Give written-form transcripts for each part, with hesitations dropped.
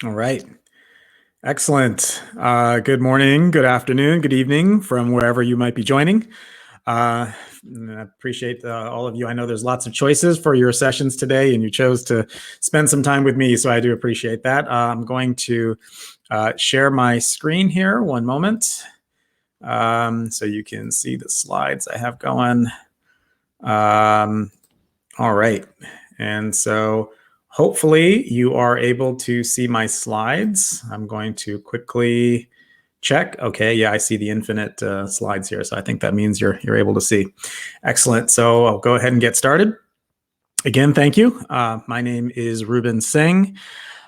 All right. Excellent. Good morning, good afternoon, good evening from wherever you might be joining. I appreciate all of you. I know there's lots of choices for your sessions today, and you chose to spend some time with me, so I do appreciate that. I'm going to share my screen here. One moment. So you can see the slides I have going. All right. And so hopefully you are able to see my slides. I'm going to quickly check. Okay, yeah, I see the infinite slides here. So I think that means you're able to see. Excellent. So I'll go ahead and get started. Again, thank you. My name is Ruben Singh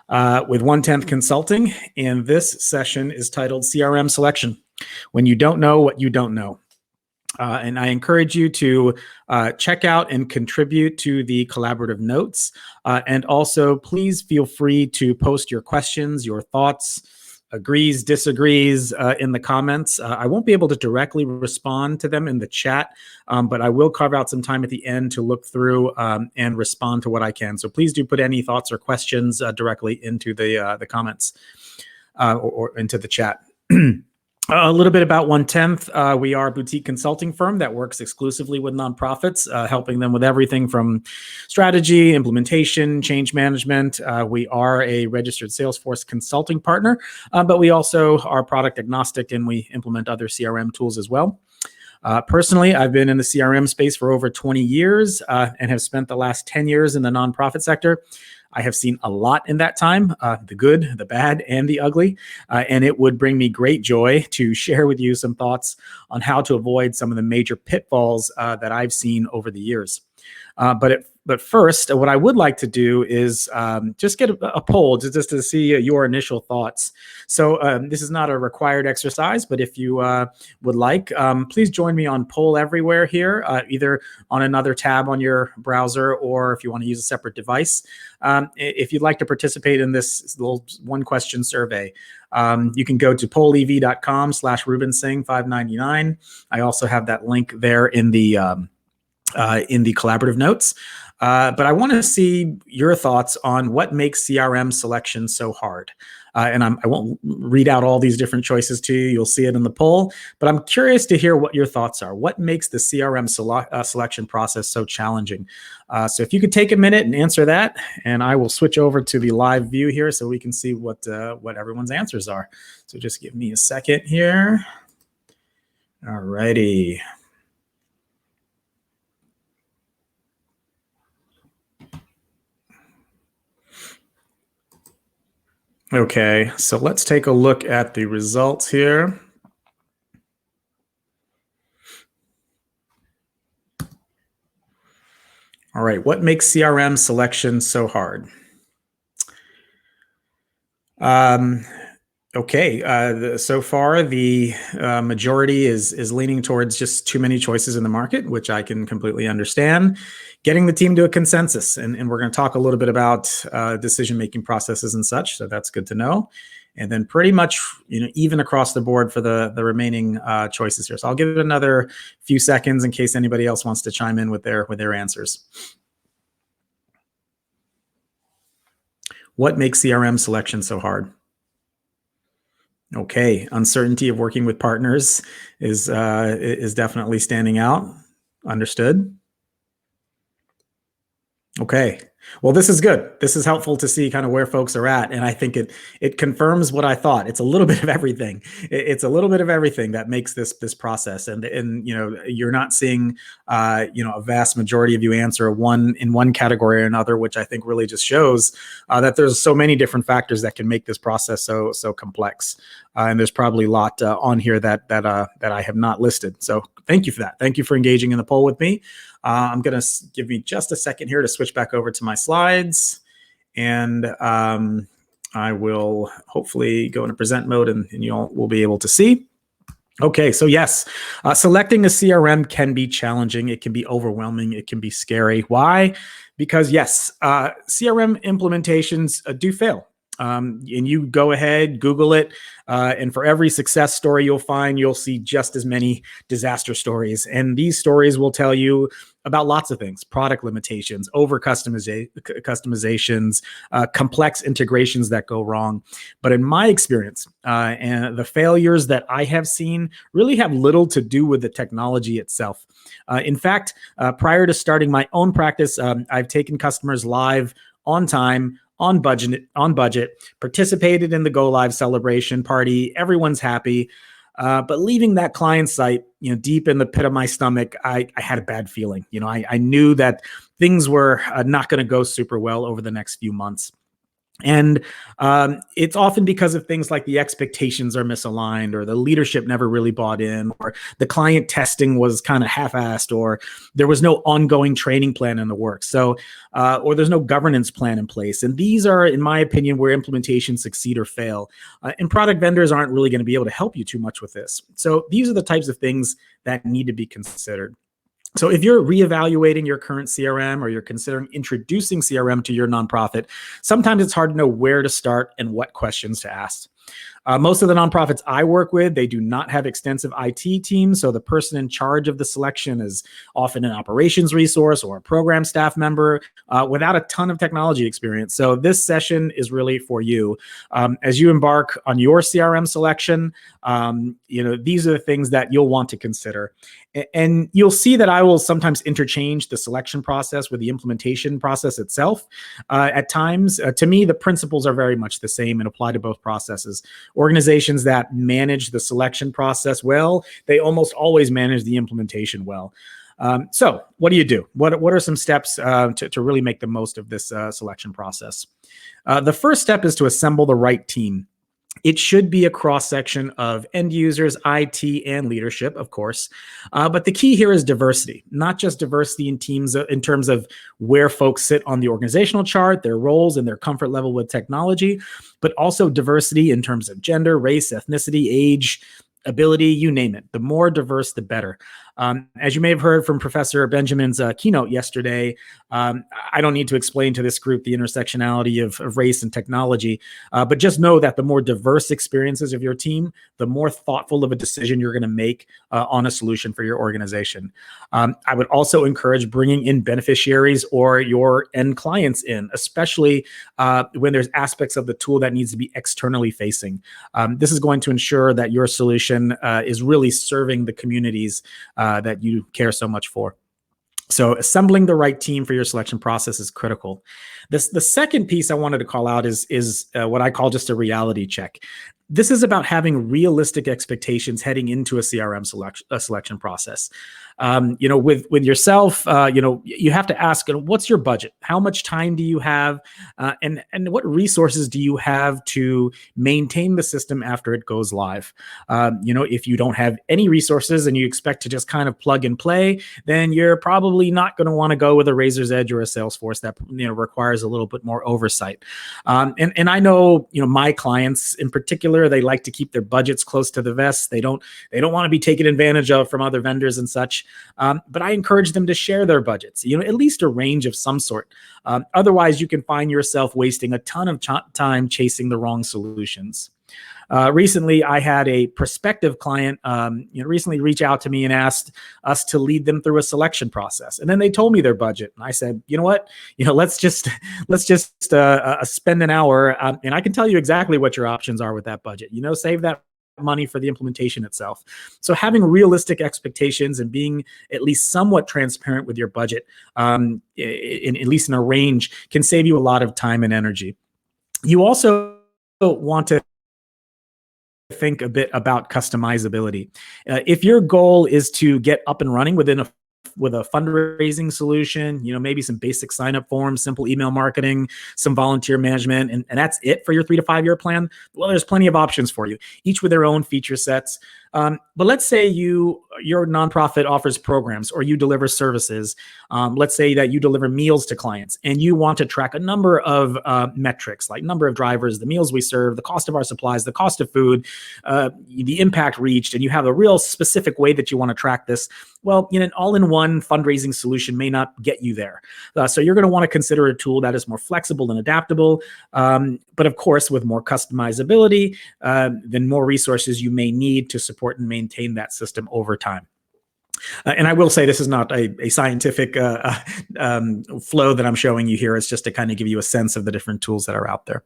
with 1/10 Consulting, and this session is titled CRM Selection, When You Don't Know What You Don't Know. And I encourage you to check out and contribute to the collaborative notes. And also, please feel free to post your questions, your thoughts, agrees, disagrees in the comments. I won't be able to directly respond to them in the chat, but I will carve out some time at the end to look through and respond to what I can. So please do put any thoughts or questions directly into the comments or into the chat. A little bit about 1/10. We are a boutique consulting firm that works exclusively with nonprofits, helping them with everything from strategy, implementation, change management. We are a registered Salesforce consulting partner, but we also are product agnostic and we implement other CRM tools as well. Personally, I've been in the CRM space for over 20 years and have spent the last 10 years in the nonprofit sector. I have seen a lot in that time, the good, the bad, and the ugly, and it would bring me great joy to share with you some thoughts on how to avoid some of the major pitfalls that I've seen over the years. But first, what I would like to do is just get a poll just to see your initial thoughts. So this is not a required exercise, but if you would like, please join me on Poll Everywhere here, either on another tab on your browser or if you want to use a separate device. If you'd like to participate in this little one question survey, you can go to pollev.com/RubenSingh599. I also have that link there in the collaborative notes. But I want to see your thoughts on what makes CRM selection so hard. And I won't read out all these different choices to you. You'll see it in the poll. But I'm curious to hear what your thoughts are. What makes the CRM selection process so challenging? So if you could take a minute and answer that, and I will switch over to the live view here so we can see what everyone's answers are. So just give me a second here. All righty. Okay, so let's take a look at the results here. All right, what makes CRM selection so hard? Okay, so far the majority is leaning towards just too many choices in the market, which I can completely understand. Getting the team to a consensus, and we're going to talk a little bit about decision-making processes and such, so that's good to know. And then pretty much, even across the board for the remaining choices here. So I'll give it another few seconds in case anybody else wants to chime in with their answers. What makes CRM selection so hard? Okay, uncertainty of working with partners is definitely standing out. Understood. Okay. Well, this is good. This is helpful to see kind of where folks are at, and I think it confirms what I thought. It's a little bit of everything. It's a little bit of everything that makes this process, and you're not seeing a vast majority of you answer in one category or another, which I think really just shows that there's so many different factors that can make this process so complex. And there's probably a lot on here that I have not listed. So thank you for that. Thank you for engaging in the poll with me. I'm going to give me just a second here to switch back over to my slides. And I will hopefully go into present mode and you all will be able to see. Okay, so yes, selecting a CRM can be challenging. It can be overwhelming. It can be scary. Why? Because yes, CRM implementations do fail. And you go ahead, Google it, and for every success story you'll see just as many disaster stories. And these stories will tell you about lots of things: product limitations, over customizations, complex integrations that go wrong. But in my experience, and the failures that I have seen really have little to do with the technology itself. In fact, prior to starting my own practice, I've taken customers live on time, on budget, participated in the go live celebration party. Everyone's happy. But leaving that client site, deep in the pit of my stomach, I had a bad feeling. I knew that things were not going to go super well over the next few months. And it's often because of things like the expectations are misaligned, or the leadership never really bought in, or the client testing was kind of half-assed, or there was no ongoing training plan in the works. So, or there's no governance plan in place. And these are, in my opinion, where implementations succeed or fail. And product vendors aren't really going to be able to help you too much with this. So these are the types of things that need to be considered. So if you're reevaluating your current CRM, or you're considering introducing CRM to your nonprofit, sometimes it's hard to know where to start and what questions to ask. Most of the nonprofits I work with, they do not have extensive IT teams. So the person in charge of the selection is often an operations resource or a program staff member without a ton of technology experience. So this session is really for you. As you embark on your CRM selection, these are the things that you'll want to consider. And you'll see that I will sometimes interchange the selection process with the implementation process itself. At times, to me, the principles are very much the same and apply to both processes. Organizations that manage the selection process well, they almost always manage the implementation well. So what do? What are some steps to really make the most of this selection process? The first step is to assemble the right team. It should be a cross-section of end users, IT, and leadership, of course. But the key here is diversity, not just diversity in teams in terms of where folks sit on the organizational chart, their roles, and their comfort level with technology, but also diversity in terms of gender, race, ethnicity, age, ability, you name it. The more diverse, the better. As you may have heard from Professor Benjamin's keynote yesterday, I don't need to explain to this group the intersectionality of race and technology, but just know that the more diverse experiences of your team, the more thoughtful of a decision you're going to make on a solution for your organization. I would also encourage bringing in beneficiaries or your end clients in, especially when there's aspects of the tool that needs to be externally facing. This is going to ensure that your solution is really serving the communities that you care so much for. So assembling the right team for your selection process is critical. The second piece I wanted to call out is what I call just a reality check. This is about having realistic expectations heading into a CRM selection process. With yourself, you have to ask, what's your budget? How much time do you have? And what resources do you have to maintain the system after it goes live? If you don't have any resources and you expect to just kind of plug and play, then you're probably not going to want to go with a Razor's Edge or a Salesforce that requires a little bit more oversight. And I know, my clients in particular, they like to keep their budgets close to the vest. They don't want to be taken advantage of from other vendors and such. But I encourage them to share their budgets, at least a range of some sort. Otherwise, you can find yourself wasting a ton of time chasing the wrong solutions. Recently, I had a prospective client recently reach out to me and asked us to lead them through a selection process. And then they told me their budget. And I said, you know what? Let's just spend an hour and I can tell you exactly what your options are with that budget. Save that money for the implementation itself. So having realistic expectations and being at least somewhat transparent with your budget, at least in a range, can save you a lot of time and energy. You also want to think a bit about customizability. If your goal is to get up and running with a fundraising solution, maybe some basic sign-up forms, simple email marketing, some volunteer management, and that's it for your 3 to 5 year plan, well, there's plenty of options for you, each with their own feature sets. But let's say your nonprofit offers programs or you deliver services. Let's say that you deliver meals to clients and you want to track a number of metrics, like number of drivers, the meals we serve, the cost of our supplies, the cost of food, the impact reached, and you have a real specific way that you want to track this. Well, an all-in-one fundraising solution may not get you there. So you're going to want to consider a tool that is more flexible and adaptable, but of course, with more customizability, then more resources you may need to support and maintain that system over time. And I will say this is not a scientific flow that I'm showing you here. It's just to kind of give you a sense of the different tools that are out there.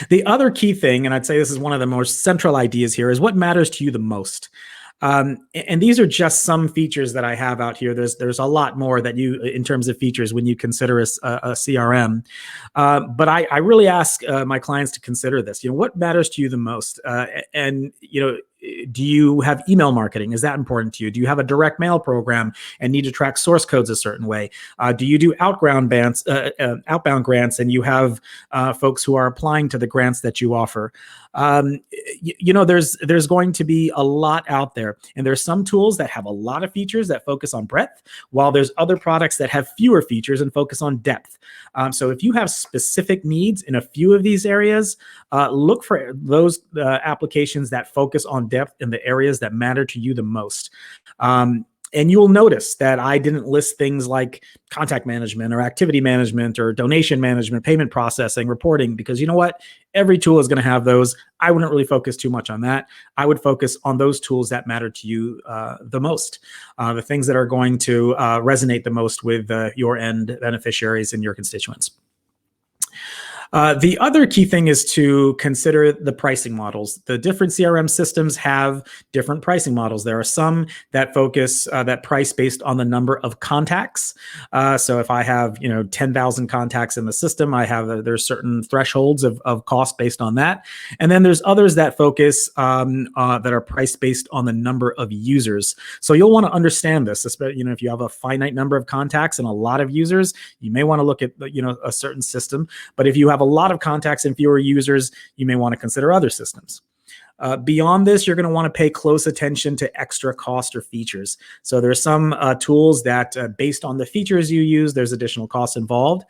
The other key thing, and I'd say this is one of the most central ideas here, is what matters to you the most. And these are just some features that I have out here. There's a lot more that in terms of features when you consider a CRM. But I really ask my clients to consider this. What matters to you the most? And do you have email marketing? Is that important to you? Do you have a direct mail program and need to track source codes a certain way? Do you do outbound grants and you have folks who are applying to the grants that you offer? There's going to be a lot out there, and there's some tools that have a lot of features that focus on breadth, while there's other products that have fewer features and focus on depth. So if you have specific needs in a few of these areas, look for those applications that focus on depth in the areas that matter to you the most. And you'll notice that I didn't list things like contact management or activity management or donation management, payment processing, reporting, because you know what? Every tool is going to have those. I wouldn't really focus too much on that. I would focus on those tools that matter to you the most, the things that are going to resonate the most with your end beneficiaries and your constituents. The other key thing is to consider the pricing models. The different CRM systems have different pricing models. There are some that focus that price based on the number of contacts. So if I have 10,000 contacts in the system, there's certain thresholds of cost based on that. And then there's others that focus that are priced based on the number of users. So you'll want to understand this, especially if you have a finite number of contacts and a lot of users, you may want to look at a certain system. But if you have a lot of contacts and fewer users, you may want to consider other systems. Beyond this, you're going to want to pay close attention to extra cost or features. So there's some tools that based on the features you use, there's additional costs involved.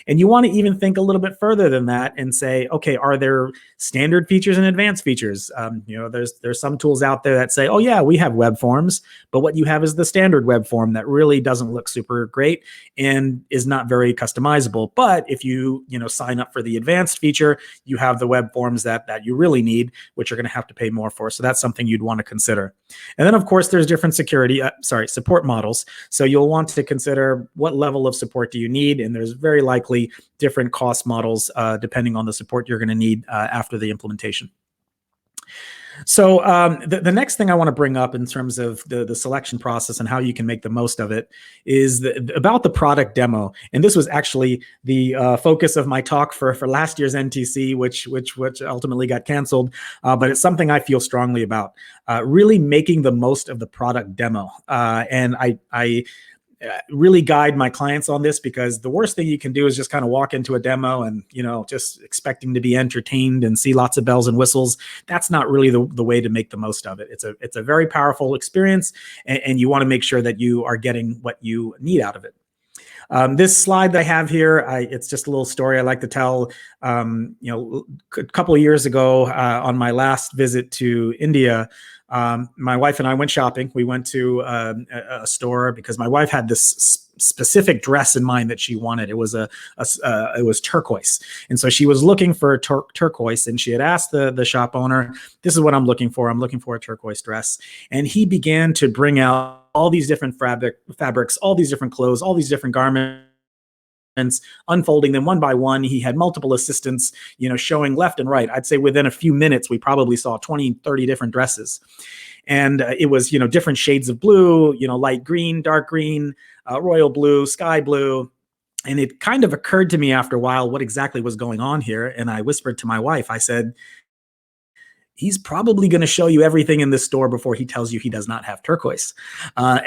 And you want to even think a little bit further than that and say, okay, are there standard features and advanced features? There's some tools out there that say, oh yeah, we have web forms, but what you have is the standard web form that really doesn't look super great and is not very customizable. But if you sign up for the advanced feature, you have the web forms that you really need, which are going to have to pay more for. So that's something you'd want to consider. And then of course, there's different support models. So you'll want to consider what level of support do you need? And there's very likely different cost models depending on the support you're going to need after the implementation. So the next thing I want to bring up in terms of the selection process and how you can make the most of it is about the product demo. And this was actually the focus of my talk for last year's NTC, which ultimately got canceled. But it's something I feel strongly about, really making the most of the product demo. And I really guide my clients on this, because the worst thing you can do is just kind of walk into a demo and, just expecting to be entertained and see lots of bells and whistles. That's not really the way to make the most of it. It's a very powerful experience, and you want to make sure that you are getting what you need out of it. This slide that I have here, it's just a little story I like to tell. A couple of years ago, on my last visit to India, my wife and I went shopping. We went to a store because my wife had this specific dress in mind that she wanted. It was it was turquoise, and so she was looking for turquoise. And she had asked the shop owner, "This is what I'm looking for. I'm looking for a turquoise dress." And he began to bring out all these different fabrics, all these different clothes, all these different garments, unfolding them one by one. He had multiple assistants, showing left and right. I'd say within a few minutes, we probably saw 20, 30 different dresses. And it was, different shades of blue, light green, dark green, royal blue, sky blue. And it kind of occurred to me after a while what exactly was going on here. And I whispered to my wife, I said, he's probably going to show you everything in this store before he tells you he does not have turquoise. I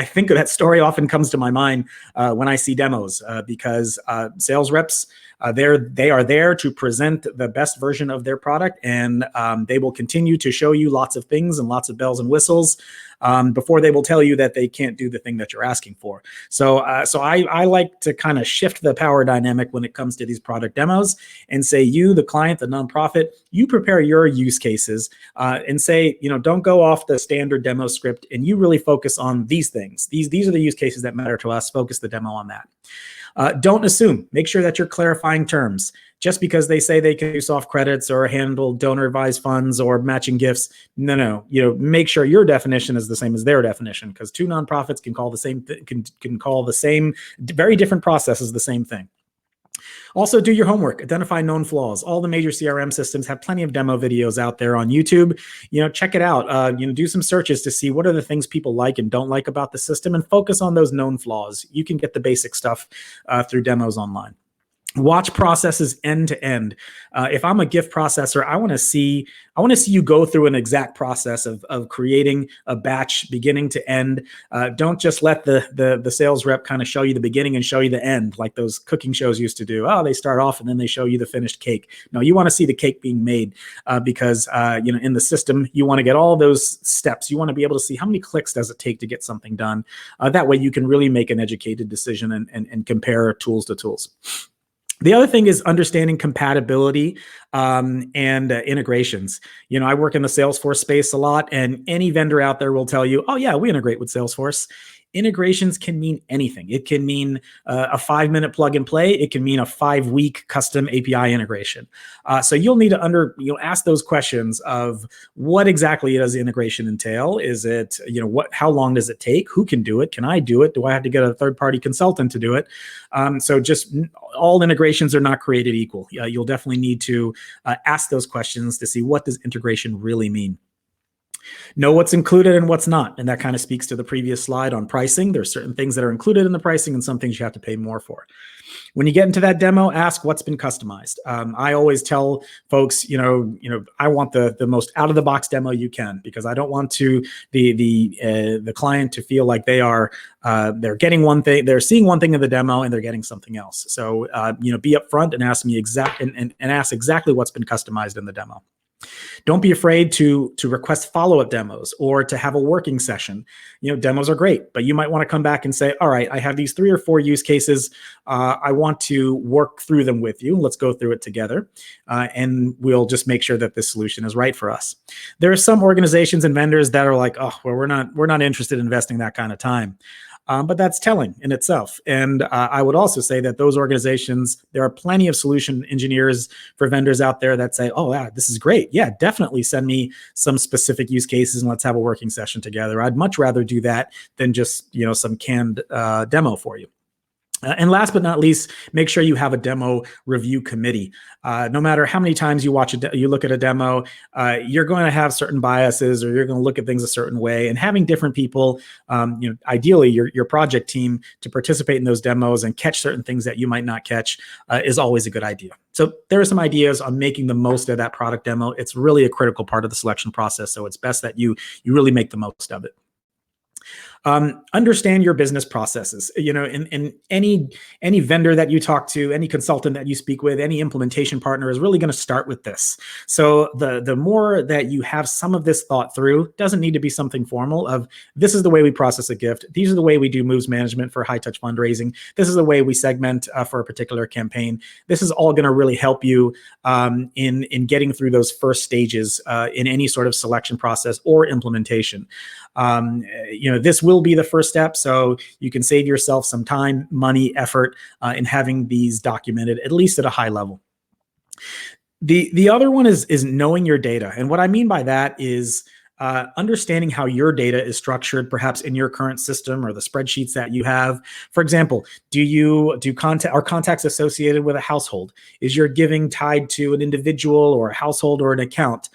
think that story often comes to my mind when I see demos, because sales reps, They are there to present the best version of their product, and they will continue to show you lots of things and lots of bells and whistles before they will tell you that they can't do the thing that you're asking for. So I like to kind of shift the power dynamic when it comes to these product demos and say, you, the client, the nonprofit, you prepare your use cases and say, don't go off the standard demo script, and you really focus on these things. These are the use cases that matter to us. Focus the demo on that. Don't assume. Make sure that you're clarifying terms. Just because they say they can do soft credits or handle donor advised funds or matching gifts, no. Make sure your definition is the same as their definition, because two nonprofits can call the same can call the same very different processes the same thing. Also, do your homework. Identify known flaws. All the major CRM systems have plenty of demo videos out there on YouTube. Check it out. Do some searches to see what are the things people like and don't like about the system, and focus on those known flaws. You can get the basic stuff through demos online. Watch processes end to end. If I'm a gift processor, I want to see you go through an exact process of creating a batch beginning to end. Don't just let the sales rep kind of show you the beginning and show you the end, like those cooking shows used to do. Oh, they start off and then they show you the finished cake. No, you want to see the cake being made because in the system you want to get all those steps. You want to be able to see how many clicks does it take to get something done. That way you can really make an educated decision and compare tools to tools. The other thing is understanding compatibility and integrations. I work in the Salesforce space a lot, and any vendor out there will tell you, oh yeah, we integrate with Salesforce. Integrations can mean anything. It can mean a 5-minute plug and play. It can mean a 5-week custom API integration. So you'll need to ask those questions of what exactly does the integration entail? Is it, how long does it take? Who can do it? Can I do it? Do I have to get a third-party consultant to do it? So just all integrations are not created equal. You'll definitely need to ask those questions to see, what does integration really mean? Know what's included and what's not. And that kind of speaks to the previous slide on pricing. There's certain things that are included in the pricing and some things you have to pay more for. When you get into that demo, ask what's been customized. I always tell folks, I want the most out of the box demo you can, because I don't want the client to feel like they're getting one thing, they're seeing one thing in the demo and they're getting something else. So be upfront and ask me and ask exactly what's been customized in the demo. Don't be afraid to request follow-up demos or to have a working session. Demos are great, but you might want to come back and say, all right, I have these 3 or 4 use cases. I want to work through them with you. Let's go through it together. And we'll just make sure that this solution is right for us. There are some organizations and vendors that are like, oh, well, we're not interested in investing that kind of time. But that's telling in itself. And I would also say that those organizations, there are plenty of solution engineers for vendors out there that say, oh, yeah, this is great. Yeah, definitely send me some specific use cases and let's have a working session together. I'd much rather do that than just, some canned demo for you. And last but not least, make sure you have a demo review committee. No matter how many times you look at a demo, you're going to have certain biases, or you're going to look at things a certain way. And having different people, ideally your project team, to participate in those demos and catch certain things that you might not catch is always a good idea. So there are some ideas on making the most of that product demo. It's really a critical part of the selection process. So it's best that you really make the most of it. Understand your business processes. In any vendor that you talk to, any consultant that you speak with, any implementation partner is really going to start with this. So the more that you have some of this thought through, doesn't need to be something formal of, this is the way we process a gift. These are the way we do moves management for high touch fundraising. This is the way we segment for a particular campaign. This is all going to really help you in getting through those first stages in any sort of selection process or implementation. This will be the first step, so you can save yourself some time, money, effort in having these documented, at least at a high level. The other one is knowing your data. And what I mean by that is understanding how your data is structured, perhaps in your current system or the spreadsheets that you have. For example, are contacts associated with a household? Is your giving tied to an individual or a household or an account?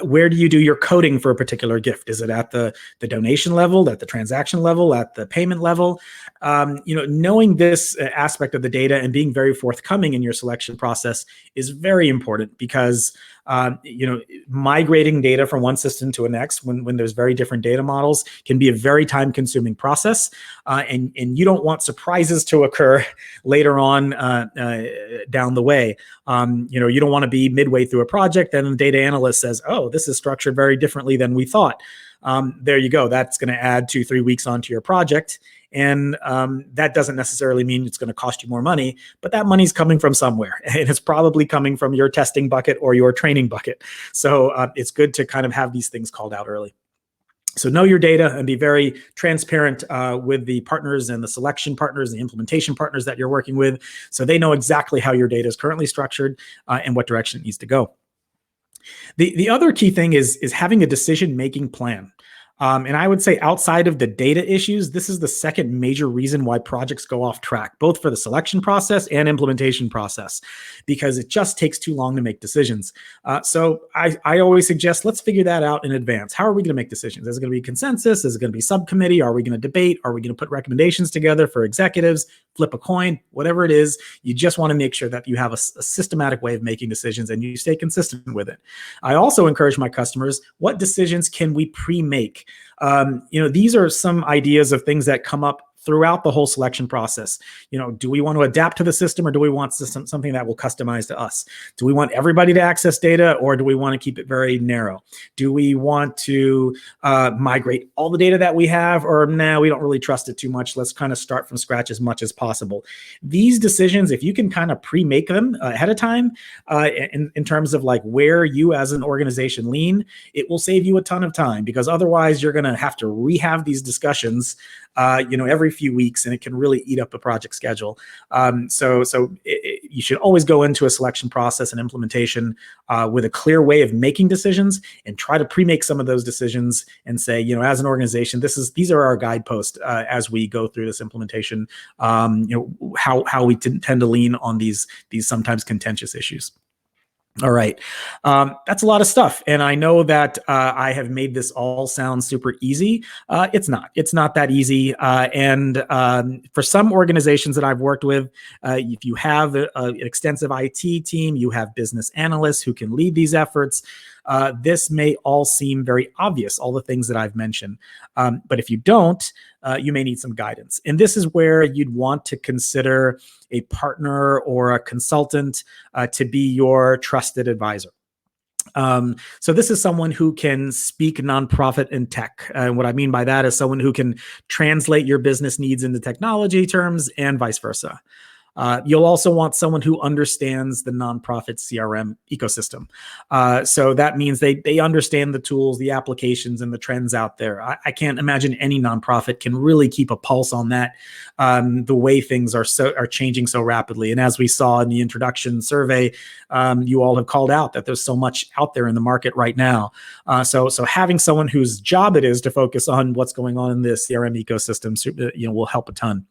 Where do you do your coding for a particular gift? Is it at the donation level, at the transaction level, at the payment level? Knowing this aspect of the data and being very forthcoming in your selection process is very important, because Migrating data from one system to the next when there's very different data models can be a very time-consuming process, and you don't want surprises to occur later on down the way. You don't want to be midway through a project and the data analyst says, "Oh, this is structured very differently than we thought." There you go. That's going to add 2-3 weeks onto your project. And that doesn't necessarily mean it's going to cost you more money, but that money's coming from somewhere. And it's probably coming from your testing bucket or your training bucket. So it's good to kind of have these things called out early. So know your data and be very transparent with the partners and the selection partners, the implementation partners that you're working with, so they know exactly how your data is currently structured and what direction it needs to go. The other key thing is having a decision-making plan. And I would say outside of the data issues, this is the second major reason why projects go off track, both for the selection process and implementation process, because it just takes too long to make decisions. So I always suggest, let's figure that out in advance. How are we going to make decisions? Is it going to be consensus? Is it going to be subcommittee? Are we going to debate? Are we going to put recommendations together for executives? Flip a coin? Whatever it is, you just want to make sure that you have a systematic way of making decisions and you stay consistent with it. I also encourage my customers, what decisions can we pre-make? These are some ideas of things that come up throughout the whole selection process. Do we want to adapt to the system, or do we want something that will customize to us? Do we want everybody to access data, or do we want to keep it very narrow? Do we want to migrate all the data that we have, or nah, we don't really trust it too much. Let's kind of start from scratch as much as possible. These decisions, if you can kind of pre-make them ahead of time in terms of like where you as an organization lean, it will save you a ton of time, because otherwise you're going to have to rehab these discussions every few weeks, and it can really eat up a project schedule. So you should always go into a selection process and implementation with a clear way of making decisions, and try to pre-make some of those decisions and say, as an organization, these are our guideposts as we go through this implementation. How we tend to lean on these sometimes contentious issues. All right. That's a lot of stuff. And I know that I have made this all sound super easy. It's not. It's not that easy. And for some organizations that I've worked with, if you have an extensive IT team, you have business analysts who can lead these efforts, this may all seem very obvious, all the things that I've mentioned. But if you don't, you may need some guidance. And this is where you'd want to consider a partner or a consultant to be your trusted advisor. So this is someone who can speak nonprofit and tech. And what I mean by that is someone who can translate your business needs into technology terms and vice versa. You'll also want someone who understands the nonprofit CRM ecosystem. So that means they understand the tools, the applications, and the trends out there. I can't imagine any nonprofit can really keep a pulse on that, the way things are changing so rapidly. And as we saw in the introduction survey, you all have called out that there's so much out there in the market right now. So having someone whose job it is to focus on what's going on in the CRM ecosystem, will help a ton.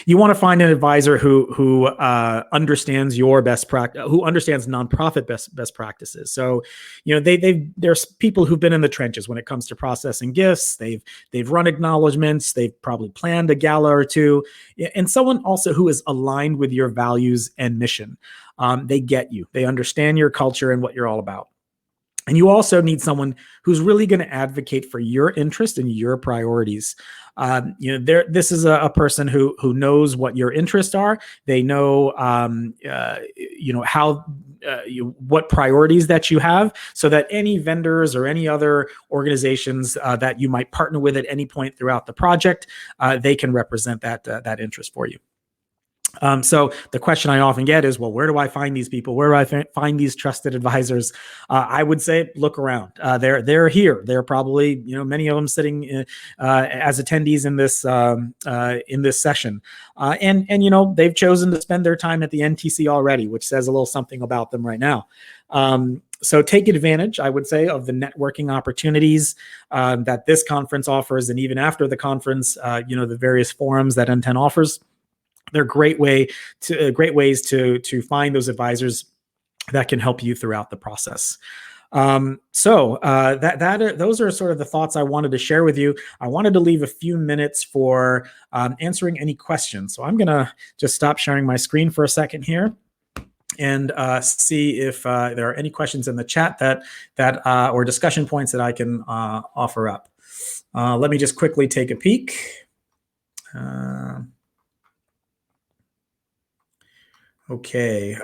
You want to find an advisor who understands your best practice, who understands nonprofit best practices. So, there's people who've been in the trenches when it comes to processing gifts. They've run acknowledgments. They've probably planned a gala or two, and someone also who is aligned with your values and mission. They get you. They understand your culture and what you're all about. And you also need someone who's really going to advocate for your interest and your priorities. This is a person who knows what your interests are. They know, what priorities that you have, so that any vendors or any other organizations that you might partner with at any point throughout the project, they can represent that interest for you. So the question I often get is, well, where do I find these people? Where do I find these trusted advisors? I would say look around. They're here. They're probably, many of them sitting as attendees in this session. And they've chosen to spend their time at the NTC already, which says a little something about them right now. So take advantage, I would say, of the networking opportunities that this conference offers, and even after the conference, the various forums that N10 offers. They're great ways to find those advisors that can help you throughout the process. Those are sort of the thoughts I wanted to share with you. I wanted to leave a few minutes for answering any questions. So I'm going to just stop sharing my screen for a second here. and see if there are any questions in the chat that or discussion points that I can offer up. Let me just quickly take a peek. Okay.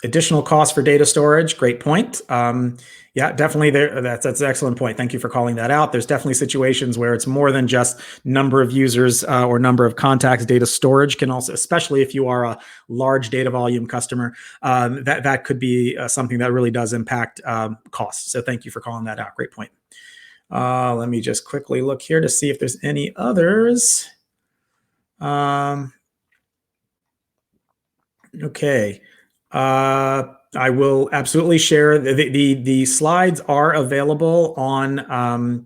Additional cost for data storage, great point. Yeah, definitely. That's an excellent point. Thank you for calling that out. There's definitely situations where it's more than just number of users or number of contacts. Data storage can also, especially if you are a large data volume customer, that could be something that really does impact costs. So thank you for calling that out. Great point. Let me just quickly look here to see if there's any others. Okay. I will absolutely share. The slides are available on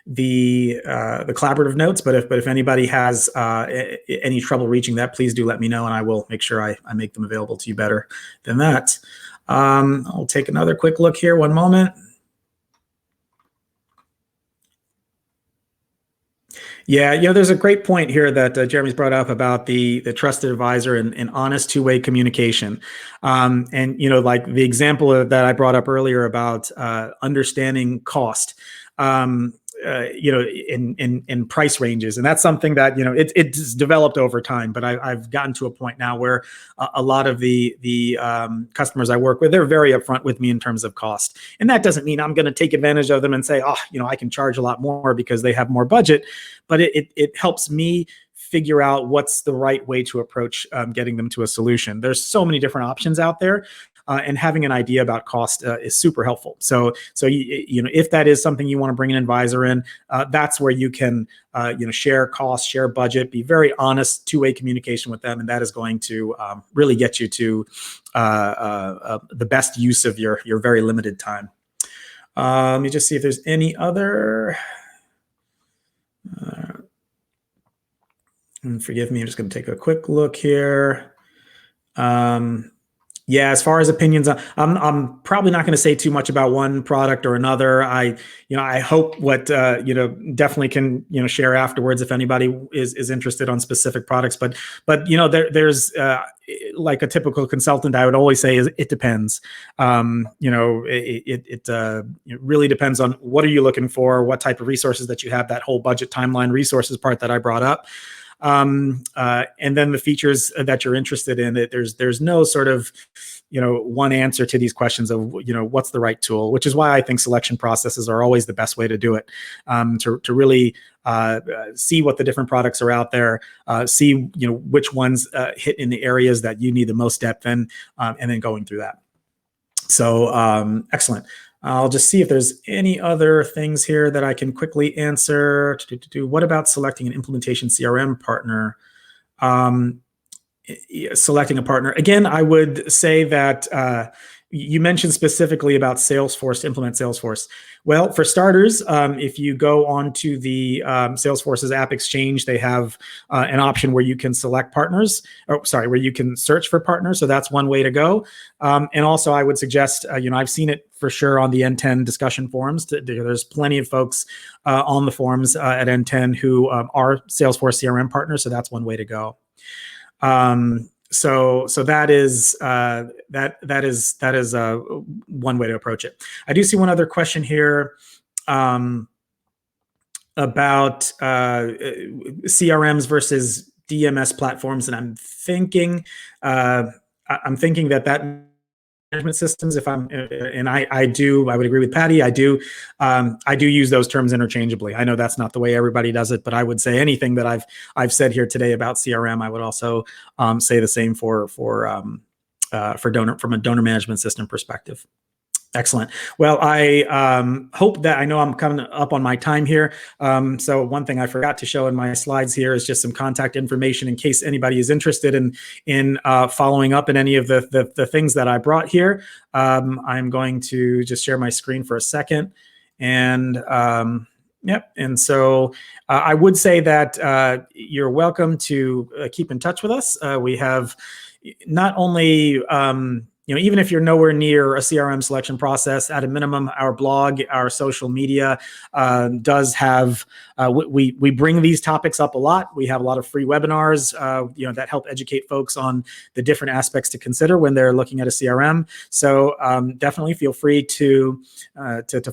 the collaborative notes, but if anybody has any trouble reaching that, please do let me know, and I will make sure I make them available to you better than that. I'll take another quick look here. One moment. Yeah, there's a great point here that Jeremy's brought up about the trusted advisor and honest two-way communication. And like the example that I brought up earlier about understanding cost. In price ranges, and that's something that it's developed over time. But I've gotten to a point now where a lot of the customers I work with, they're very upfront with me in terms of cost, and that doesn't mean I'm going to take advantage of them and say, I can charge a lot more because they have more budget. But it helps me figure out what's the right way to approach getting them to a solution. There's so many different options out there. And having an idea about cost is super helpful. So if that is something you want to bring an advisor in, that's where you can share cost, share budget, be very honest, two-way communication with them, and that is going to really get you to the best use of your very limited time. Let me just see if there's any other. And forgive me, I'm just going to take a quick look here. Yeah, as far as opinions, I'm probably not going to say too much about one product or another. I hope what definitely can share afterwards if anybody is interested on specific products. But there's like a typical consultant, I would always say it depends. It really depends on what are you looking for, what type of resources that you have. That whole budget timeline resources part that I brought up. And then the features that you're interested in. There's no sort of one answer to these questions of what's the right tool, which is why I think selection processes are always the best way to do it, to really see what the different products are out there, see which ones hit in the areas that you need the most depth in, and then going through that. So excellent. I'll just see if there's any other things here that I can quickly answer. What about selecting an implementation CRM partner? Selecting a partner. Again, I would say that you mentioned specifically about Salesforce, to implement Salesforce. Well, for starters, if you go onto the Salesforce's App Exchange, they have an option where you can select partners, where you can search for partners. So that's one way to go. And also, I would suggest, I've seen it for sure on the N10 discussion forums. There's plenty of folks on the forums at N10 who are Salesforce CRM partners. So that's one way to go. So that is one way to approach it. I do see one other question here about CRMs versus DMS platforms, and I'm thinking that management systems. I would agree with Patty. I do use those terms interchangeably. I know that's not the way everybody does it, but I would say anything that I've said here today about CRM, I would also say the same for donor, from a donor management system perspective. Excellent. Well, I hope that, I know I'm coming up on my time here. So one thing I forgot to show in my slides here is just some contact information in case anybody is interested in following up in any of the things that I brought here. I'm going to just share my screen for a second. And yep. And so I would say that you're welcome to keep in touch with us. We have not only even if you're nowhere near a CRM selection process, at a minimum, our blog, our social media does have, we bring these topics up a lot. We have a lot of free webinars, that help educate folks on the different aspects to consider when they're looking at a CRM. So definitely feel free to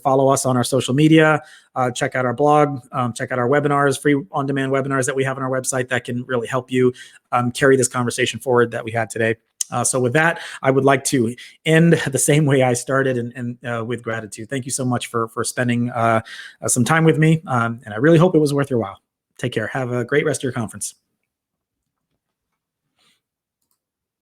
follow us on our social media, check out our blog, check out our webinars, free on-demand webinars that we have on our website that can really help you carry this conversation forward that we had today. So with that, I would like to end the same way I started, and with gratitude. Thank you so much for spending some time with me, and I really hope it was worth your while. Take care. Have a great rest of your conference.